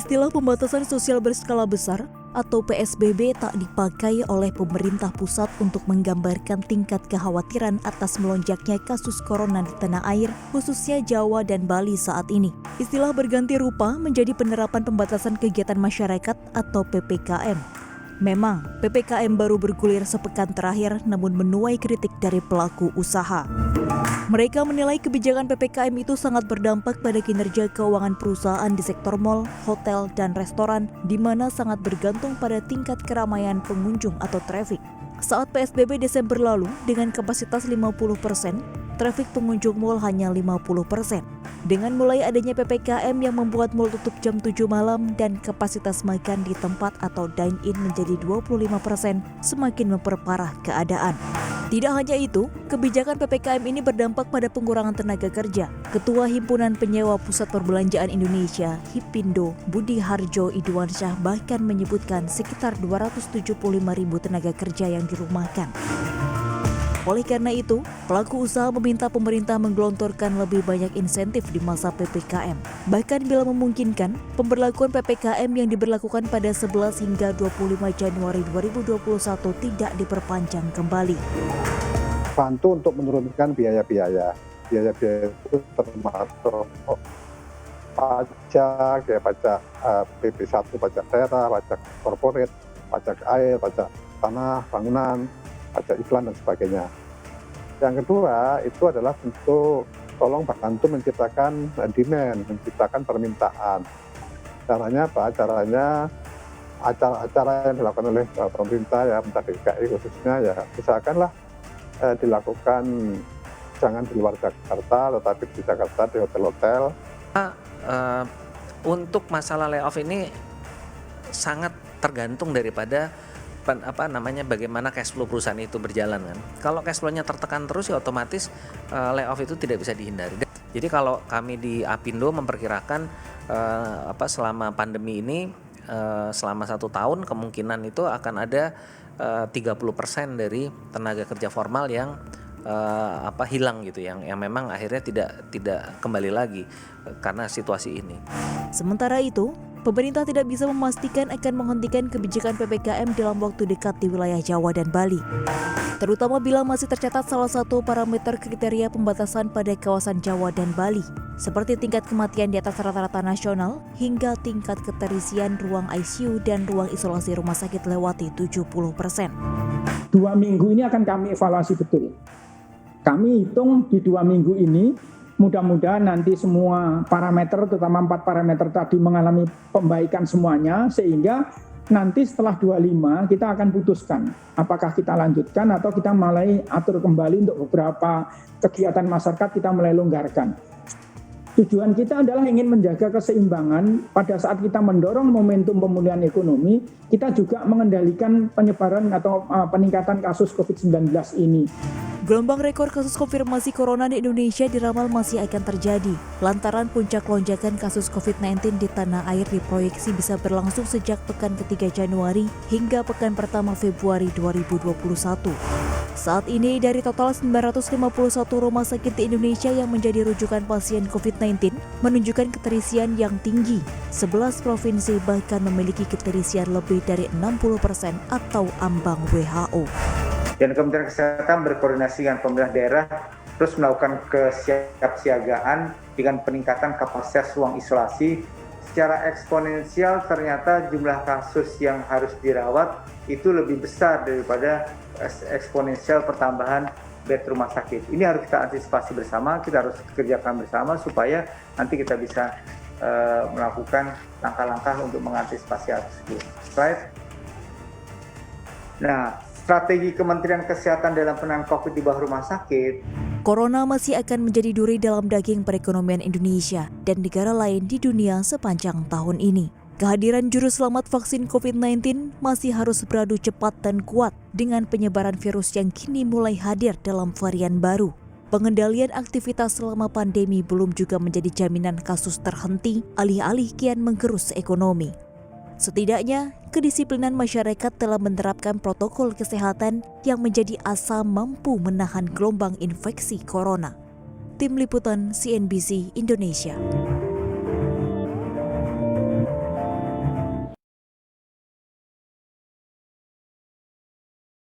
Istilah pembatasan sosial berskala besar atau PSBB tak dipakai oleh pemerintah pusat untuk menggambarkan tingkat kekhawatiran atas melonjaknya kasus corona di tanah air, khususnya Jawa dan Bali saat ini. Istilah berganti rupa menjadi penerapan pembatasan kegiatan masyarakat atau PPKM. Memang, PPKM baru bergulir sepekan terakhir namun menuai kritik dari pelaku usaha. Mereka menilai kebijakan PPKM itu sangat berdampak pada kinerja keuangan perusahaan di sektor mal, hotel, dan restoran, di mana sangat bergantung pada tingkat keramaian pengunjung atau traffic. Saat PSBB Desember lalu, dengan kapasitas 50%, trafik pengunjung mal hanya 50%. Dengan mulai adanya PPKM yang membuat mal tutup jam 7 malam dan kapasitas makan di tempat atau dine-in menjadi 25%, semakin memperparah keadaan. Tidak hanya itu, kebijakan PPKM ini berdampak pada pengurangan tenaga kerja. Ketua Himpunan Penyewa Pusat Perbelanjaan Indonesia, HIPindo, Budi Harjo Idwansyah bahkan menyebutkan sekitar 275.000 tenaga kerja yang dirumahkan. Oleh karena itu, pelaku usaha meminta pemerintah menggelontorkan lebih banyak insentif di masa PPKM. Bahkan bila memungkinkan, pemberlakuan PPKM yang diberlakukan pada 11 hingga 25 Januari 2021 tidak diperpanjang kembali. Bantu untuk menurunkan biaya-biaya. Biaya-biaya itu termasuk pajak, pajak PP1, pajak daerah, pajak korporat, pajak air, pajak tanah, bangunan, pajak iklan dan sebagainya. Yang kedua itu adalah bentuk tolong bantu menciptakan demand, menciptakan permintaan. Caranya apa? Caranya acara-acara yang dilakukan oleh pemerintah ya, pemerintah DKI khususnya ya, usahakanlah dilakukan jangan di luar Jakarta, tetapi di Jakarta di hotel-hotel. Untuk masalah layoff ini sangat tergantung daripada bagaimana cash flow perusahaan itu berjalan kan. Kalau cash flow-nya tertekan terus ya otomatis layoff itu tidak bisa dihindari. Jadi kalau kami di Apindo memperkirakan selama pandemi ini selama 1 tahun kemungkinan itu akan ada 30% dari tenaga kerja formal yang hilang gitu, yang memang akhirnya tidak kembali lagi karena situasi ini. Sementara itu, pemerintah tidak bisa memastikan akan menghentikan kebijakan PPKM dalam waktu dekat di wilayah Jawa dan Bali. Terutama bila masih tercatat salah satu parameter kriteria pembatasan pada kawasan Jawa dan Bali, seperti tingkat kematian di atas rata-rata nasional hingga tingkat keterisian ruang ICU dan ruang isolasi rumah sakit lewati 70%. 2 minggu ini akan kami evaluasi betul. Kami hitung di 2 minggu ini, mudah-mudahan nanti semua parameter, terutama 4 parameter tadi mengalami pembaikan semuanya, sehingga nanti setelah 25 kita akan putuskan apakah kita lanjutkan atau kita mulai atur kembali untuk beberapa kegiatan masyarakat kita mulai longgarkan. Tujuan kita adalah ingin menjaga keseimbangan pada saat kita mendorong momentum pemulihan ekonomi, kita juga mengendalikan penyebaran atau peningkatan kasus COVID-19 ini. Gelombang rekor kasus konfirmasi corona di Indonesia diramal masih akan terjadi lantaran puncak lonjakan kasus COVID-19 di tanah air diproyeksi bisa berlangsung sejak pekan ketiga Januari hingga pekan pertama Februari 2021. Saat ini dari total 951 rumah sakit di Indonesia yang menjadi rujukan pasien COVID-19 menunjukkan keterisian yang tinggi. 11 provinsi bahkan memiliki keterisian lebih dari 60% atau ambang WHO. Dan Kementerian Kesehatan berkoordinasi dengan pemerintah daerah terus melakukan kesiapsiagaan dengan peningkatan kapasitas ruang isolasi. Secara eksponensial ternyata jumlah kasus yang harus dirawat itu lebih besar daripada eksponensial pertambahan bed rumah sakit. Ini harus kita antisipasi bersama, kita harus kerjakan bersama supaya nanti kita bisa melakukan langkah-langkah untuk mengantisipasi hal tersebut. Slide. Nah, strategi Kementerian Kesehatan dalam penanganan COVID di bawah rumah sakit. Corona masih akan menjadi duri dalam daging perekonomian Indonesia dan negara lain di dunia sepanjang tahun ini. Kehadiran juru selamat vaksin COVID-19 masih harus beradu cepat dan kuat dengan penyebaran virus yang kini mulai hadir dalam varian baru. Pengendalian aktivitas selama pandemi belum juga menjadi jaminan kasus terhenti, alih-alih kian menggerus ekonomi. Setidaknya, kedisiplinan masyarakat telah menerapkan protokol kesehatan yang menjadi asa mampu menahan gelombang infeksi corona. Tim Liputan CNBC Indonesia.